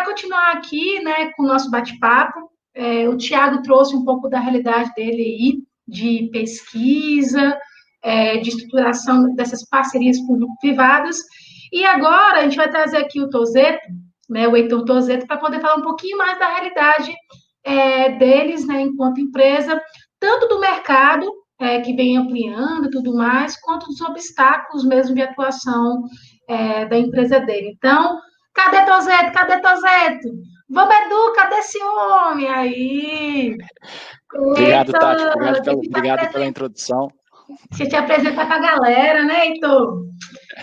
continuar aqui, né, com o nosso bate-papo. O Thiago trouxe um pouco da realidade dele aí, de pesquisa, de estruturação dessas parcerias público-privadas. E agora a gente vai trazer aqui o Tozeto, né, o Heitor Tozeto, para poder falar um pouquinho mais da realidade deles, né, enquanto empresa, tanto do mercado, que vem ampliando e tudo mais, quanto dos obstáculos mesmo de atuação da empresa dele. Então, cadê Tozeto? Cadê Tozeto? Vamos, Edu, cadê esse homem aí? Obrigado, Heitor, Tati. Obrigado pela introdução. Deixa eu te apresentar para a galera, né, Heitor?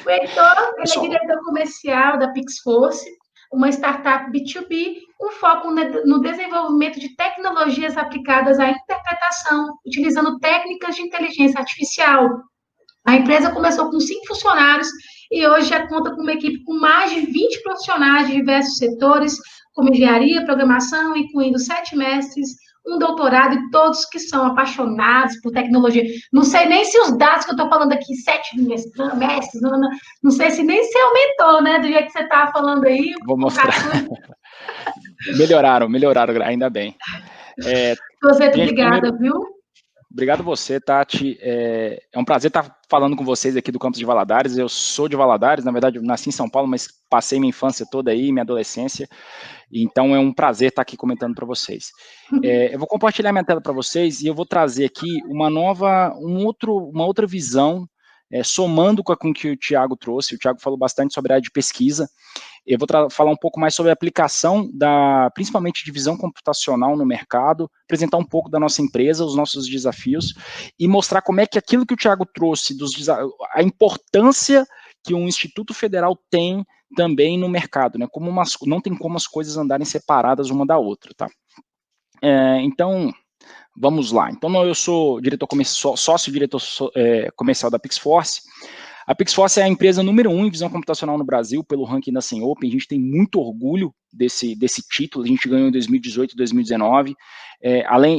O Heitor, ele é diretor comercial da PixForce, uma startup B2B, com foco no desenvolvimento de tecnologias aplicadas à interpretação, utilizando técnicas de inteligência artificial. A empresa começou com 5 funcionários e hoje já conta com uma equipe com mais de 20 profissionais de diversos setores, como engenharia, programação, incluindo 7 mestres, um doutorado e todos que são apaixonados por tecnologia. Não sei nem se os dados que eu estou falando aqui, 7 mestres, não sei se nem se aumentou, né, do jeito que você estava falando aí. Vou mostrar. Melhoraram, ainda bem. Tozeto, obrigada, viu? Obrigado você, Tati. É um prazer estar falando com vocês aqui do campus de Valadares. Eu sou de Valadares, na verdade eu nasci em São Paulo, mas passei minha infância toda aí, minha adolescência. Então é um prazer estar aqui comentando para vocês. Eu vou compartilhar minha tela para vocês e eu vou trazer aqui uma outra visão, somando com o que o Thiago trouxe. O Thiago falou bastante sobre a área de pesquisa. Eu vou falar um pouco mais sobre a aplicação principalmente de visão computacional no mercado, apresentar um pouco da nossa empresa, os nossos desafios, e mostrar como é que aquilo que o Thiago trouxe, a importância que um Instituto Federal tem também no mercado, né? Não tem como as coisas andarem separadas uma da outra, tá? Então, vamos lá. Então, eu sou sócio-diretor comercial da PixForce. A PixForce é a empresa número 1 em visão computacional no Brasil, pelo ranking da Senopen. A gente tem muito orgulho desse título, a gente ganhou em 2018 e 2019.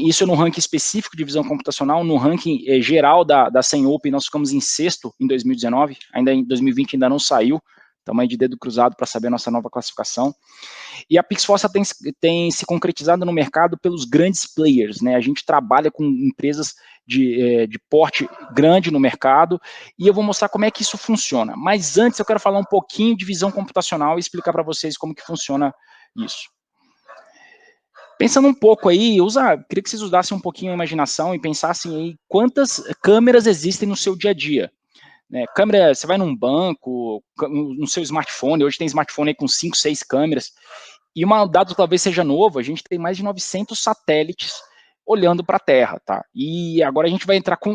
Isso no ranking específico de visão computacional, no ranking geral da Senopen, nós ficamos em 6º em 2019, ainda em 2020 ainda não saiu, estamos aí de dedo cruzado para saber a nossa nova classificação. E a PixForce tem se concretizado no mercado pelos grandes players, né? A gente trabalha com empresas de porte grande no mercado, e eu vou mostrar como é que isso funciona. Mas antes eu quero falar um pouquinho de visão computacional e explicar para vocês como que funciona isso. Pensando um pouco aí, queria que vocês usassem um pouquinho a imaginação e pensassem aí quantas câmeras existem no seu dia a dia. Câmera, você vai num banco, no seu smartphone, hoje tem smartphone aí com 5, 6 câmeras, e um dado talvez seja novo, a gente tem mais de 900 satélites olhando para a Terra, tá? E agora a gente vai entrar com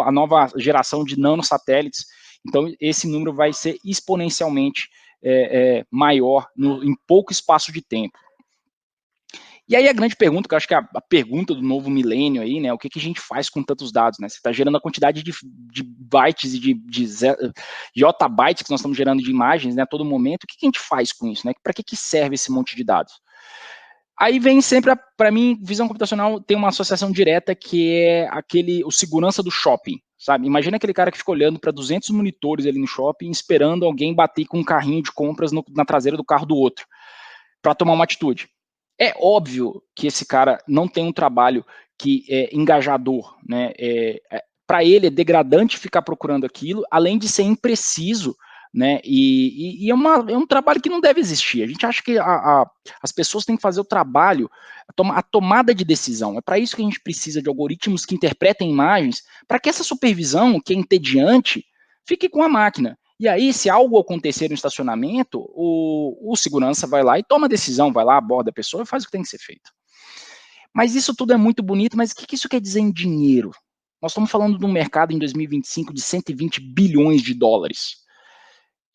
a nova geração de nanosatélites, então esse número vai ser exponencialmente maior em pouco espaço de tempo. E aí a grande pergunta, que eu acho que é a pergunta do novo milênio aí, né? O que a gente faz com tantos dados, né? Você está gerando a quantidade de bytes e de yottabytes que nós estamos gerando de imagens, né? A todo momento. O que a gente faz com isso, né? Para que serve esse monte de dados? Aí vem sempre, para mim, visão computacional tem uma associação direta que é o segurança do shopping, sabe? Imagina aquele cara que fica olhando para 200 monitores ali no shopping, esperando alguém bater com um carrinho de compras na traseira do carro do outro, para tomar uma atitude. É óbvio que esse cara não tem um trabalho que é engajador, né? Para ele é degradante ficar procurando aquilo, além de ser impreciso, né? E é um trabalho que não deve existir. A gente acha que as pessoas têm que fazer o trabalho, a tomada de decisão. É para isso que a gente precisa de algoritmos que interpretem imagens, para que essa supervisão, que é entediante, fique com a máquina. E aí, se algo acontecer no estacionamento, o segurança vai lá e toma a decisão, vai lá, aborda a pessoa e faz o que tem que ser feito. Mas isso tudo é muito bonito, mas o que isso quer dizer em dinheiro? Nós estamos falando de um mercado em 2025 de 120 bilhões de dólares.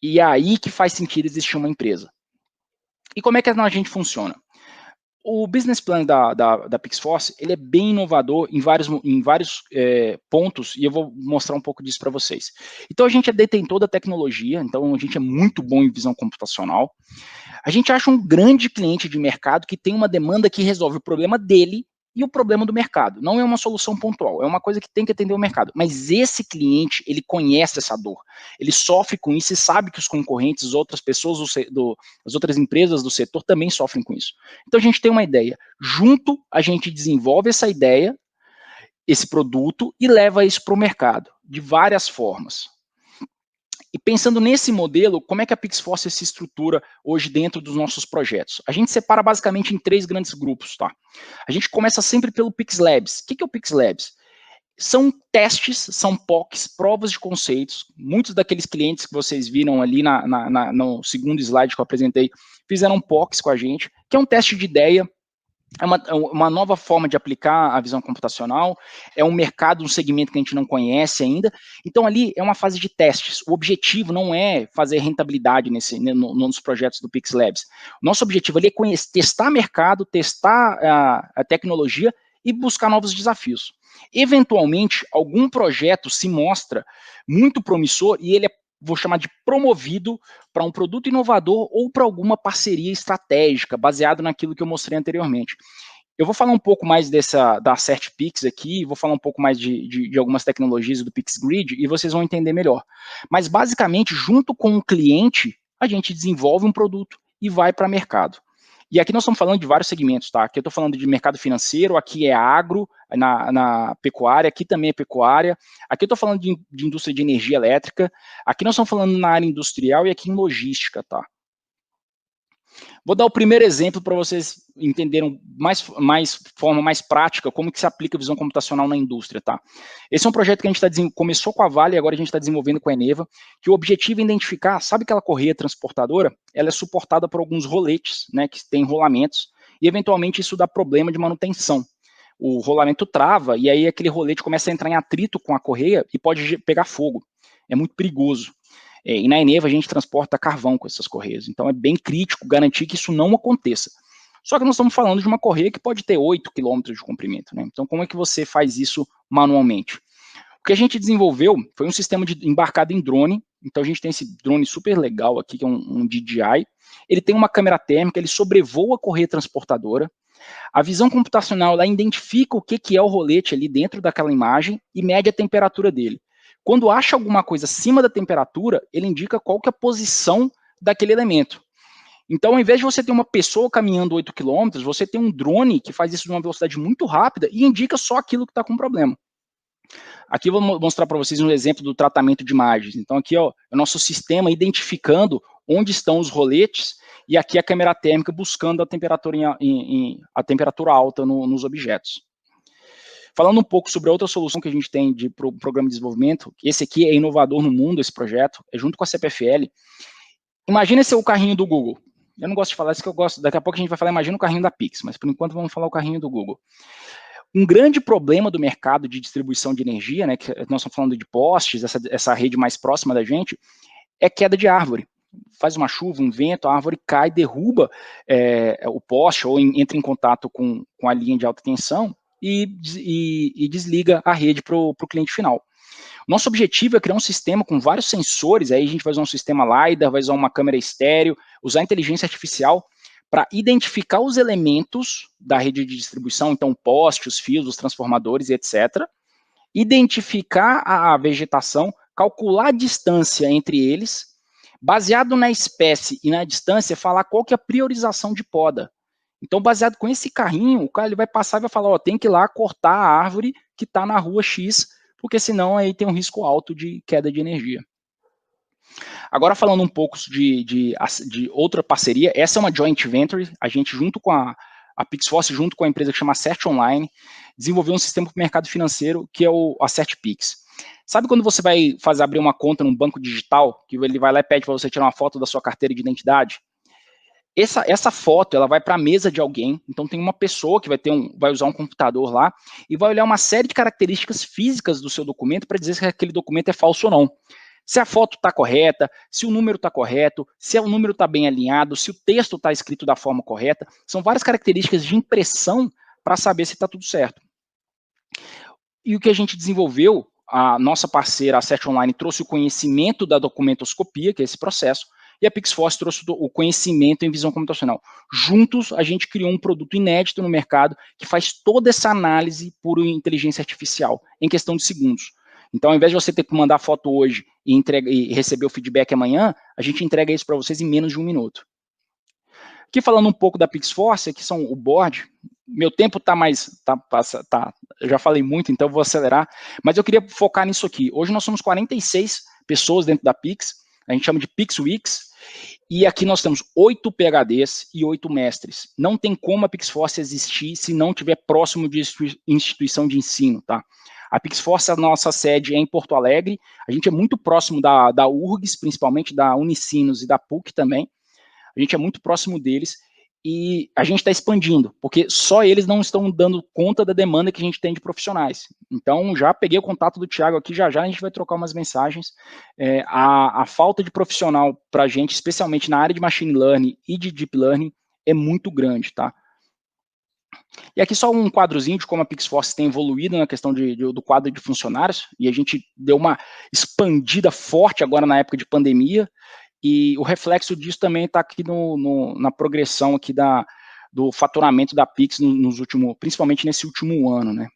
E é aí que faz sentido existir uma empresa. E como é que a gente funciona? O business plan da PixForce, ele é bem inovador em vários pontos, e eu vou mostrar um pouco disso para vocês. Então, a gente é detentor da tecnologia, então a gente é muito bom em visão computacional. A gente acha um grande cliente de mercado que tem uma demanda que resolve o problema dele e o problema do mercado. Não é uma solução pontual, é uma coisa que tem que atender o mercado. Mas esse cliente, ele conhece essa dor, ele sofre com isso e sabe que os concorrentes, outras pessoas, as outras empresas do setor também sofrem com isso. Então a gente tem uma ideia. Junto, a gente desenvolve essa ideia, esse produto e leva isso para o mercado, de várias formas. E pensando nesse modelo, como é que a PixForce se estrutura hoje dentro dos nossos projetos? A gente separa basicamente em 3 grandes grupos, tá? A gente começa sempre pelo PixLabs. O que é o PixLabs? São testes, são POCs, provas de conceitos. Muitos daqueles clientes que vocês viram ali no segundo slide que eu apresentei, fizeram POCs com a gente, que é um teste de ideia. É uma nova forma de aplicar a visão computacional, é um mercado, um segmento que a gente não conhece ainda. Então, ali é uma fase de testes. O objetivo não é fazer rentabilidade nos projetos do PixLabs. O nosso objetivo ali é testar mercado, testar a tecnologia e buscar novos desafios. Eventualmente, algum projeto se mostra muito promissor e ele é, vou chamar de promovido para um produto inovador ou para alguma parceria estratégica, baseado naquilo que eu mostrei anteriormente. Eu vou falar um pouco mais da CertPix aqui, vou falar um pouco mais de algumas tecnologias do PixGrid e vocês vão entender melhor. Mas, basicamente, junto com o cliente, a gente desenvolve um produto e vai para mercado. E aqui nós estamos falando de vários segmentos, tá? Aqui eu estou falando de mercado financeiro, aqui é agro, na pecuária, aqui também é pecuária, aqui eu estou falando de indústria de energia elétrica, aqui nós estamos falando na área industrial e aqui em logística, tá? Vou dar o primeiro exemplo para vocês entenderem forma mais prática como que se aplica a visão computacional na indústria, tá? Esse é um projeto que a gente começou com a Vale e agora a gente está desenvolvendo com a Eneva, que o objetivo é identificar, sabe aquela correia transportadora? Ela é suportada por alguns roletes, né, que tem rolamentos, e eventualmente isso dá problema de manutenção. O rolamento trava e aí aquele rolete começa a entrar em atrito com a correia e pode pegar fogo. É muito perigoso. E na Eneva a gente transporta carvão com essas correias. Então é bem crítico garantir que isso não aconteça. Só que nós estamos falando de uma correia que pode ter 8 km de comprimento, né? Então como é que você faz isso manualmente? O que a gente desenvolveu foi um sistema embarcado em drone. Então a gente tem esse drone super legal aqui, que é um DJI. Ele tem uma câmera térmica, ele sobrevoa a correia transportadora. A visão computacional ela identifica o que é o rolete ali dentro daquela imagem e mede a temperatura dele. Quando acha alguma coisa acima da temperatura, ele indica qual que é a posição daquele elemento. Então, ao invés de você ter uma pessoa caminhando 8 km, você tem um drone que faz isso numa velocidade muito rápida e indica só aquilo que está com problema. Aqui eu vou mostrar para vocês um exemplo do tratamento de imagens. Então, aqui ó, é o nosso sistema identificando onde estão os roletes e aqui a câmera térmica buscando a temperatura, a temperatura alta nos objetos. Falando um pouco sobre outra solução que a gente tem de programa de desenvolvimento, esse aqui é inovador no mundo, esse projeto, é junto com a CPFL. Imagina esse é o carrinho do Google. Eu não gosto de falar isso que eu gosto, daqui a pouco a gente vai falar, imagina o carrinho da Pix, mas por enquanto vamos falar o carrinho do Google. Um grande problema do mercado de distribuição de energia, né, que nós estamos falando de postes, essa rede mais próxima da gente, é queda de árvore. Faz uma chuva, um vento, a árvore cai, derruba o poste ou entra em contato com a linha de alta tensão, e desliga a rede para o cliente final. Nosso objetivo é criar um sistema com vários sensores, aí a gente vai usar um sistema LiDAR, vai usar uma câmera estéreo, usar inteligência artificial para identificar os elementos da rede de distribuição, então o poste, os fios, os transformadores, etc. Identificar a vegetação, calcular a distância entre eles, baseado na espécie e na distância, falar qual que é a priorização de poda. Então, baseado com esse carrinho, o cara ele vai passar e vai falar, ó, tem que ir lá cortar a árvore que está na rua X, porque senão aí tem um risco alto de queda de energia. Agora falando um pouco de outra parceria, essa é uma joint venture, a gente junto com a PixForce, junto com a empresa que chama CertOnline, desenvolveu um sistema para o mercado financeiro que é a CertPix. Sabe quando você vai abrir uma conta num banco digital, que ele vai lá e pede para você tirar uma foto da sua carteira de identidade? Essa foto ela vai para a mesa de alguém, então tem uma pessoa que vai usar um computador lá e vai olhar uma série de características físicas do seu documento para dizer se aquele documento é falso ou não. Se a foto está correta, se o número está correto, se o número está bem alinhado, se o texto está escrito da forma correta, são várias características de impressão para saber se está tudo certo. E o que a gente desenvolveu, a nossa parceira, a CertOnline, trouxe o conhecimento da documentoscopia, que é esse processo, e a PixForce trouxe o conhecimento em visão computacional. Juntos, a gente criou um produto inédito no mercado que faz toda essa análise por inteligência artificial, em questão de segundos. Então, ao invés de você ter que mandar foto hoje e receber o feedback amanhã, a gente entrega isso para vocês em menos de 1 minuto. Aqui falando um pouco da PixForce, aqui são o board. Meu tempo eu já falei muito, então eu vou acelerar, mas eu queria focar nisso aqui. Hoje nós somos 46 pessoas dentro da Pix, a gente chama de Pix Weeks, e aqui nós temos 8 PhDs e 8 mestres. Não tem como a PixForce existir se não estiver próximo de instituição de ensino, tá? A PixForce, a nossa sede é em Porto Alegre, a gente é muito próximo da URGS, principalmente da Unicinos e da PUC também, a gente é muito próximo deles, e a gente está expandindo, porque só eles não estão dando conta da demanda que a gente tem de profissionais. Então, já peguei o contato do Thiago aqui, já a gente vai trocar umas mensagens. A falta de profissional para a gente, especialmente na área de Machine Learning e de Deep Learning, é muito grande, tá? E aqui só um quadrozinho de como a PixForce tem evoluído na questão do quadro de funcionários, e a gente deu uma expandida forte agora na época de pandemia, e o reflexo disso também está aqui na progressão aqui do faturamento da Pix principalmente nesse último ano, né?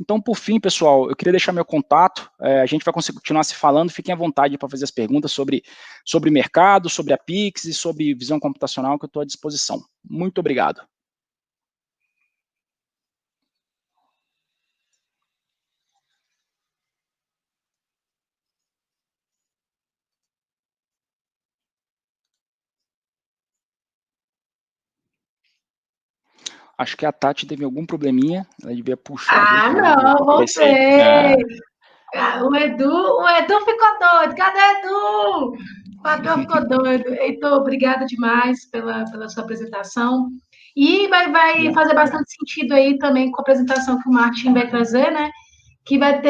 Então, por fim, pessoal, eu queria deixar meu contato, a gente vai continuar se falando, fiquem à vontade para fazer as perguntas sobre mercado, sobre a Pix e sobre visão computacional, que eu estou à disposição. Muito obrigado. Acho que a Tati teve algum probleminha, ela devia puxar. Não, voltei. O Edu ficou doido. Cadê o Edu? O Edu ficou doido. Heitor, obrigada demais pela sua apresentação. E vai fazer bastante sentido aí também com a apresentação que o Martin vai trazer, né? Que vai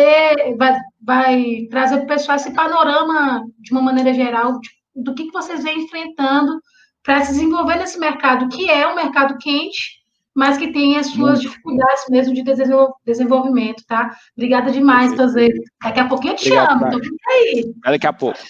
trazer para o pessoal esse panorama, de uma maneira geral, do que vocês vêm enfrentando para se desenvolver nesse mercado, que é um mercado quente, mas que tem as suas dificuldades mesmo de desenvolvimento, tá? Obrigada demais, Tozeiro. Daqui a pouquinho eu te chamo, então fica aí. Daqui a pouco.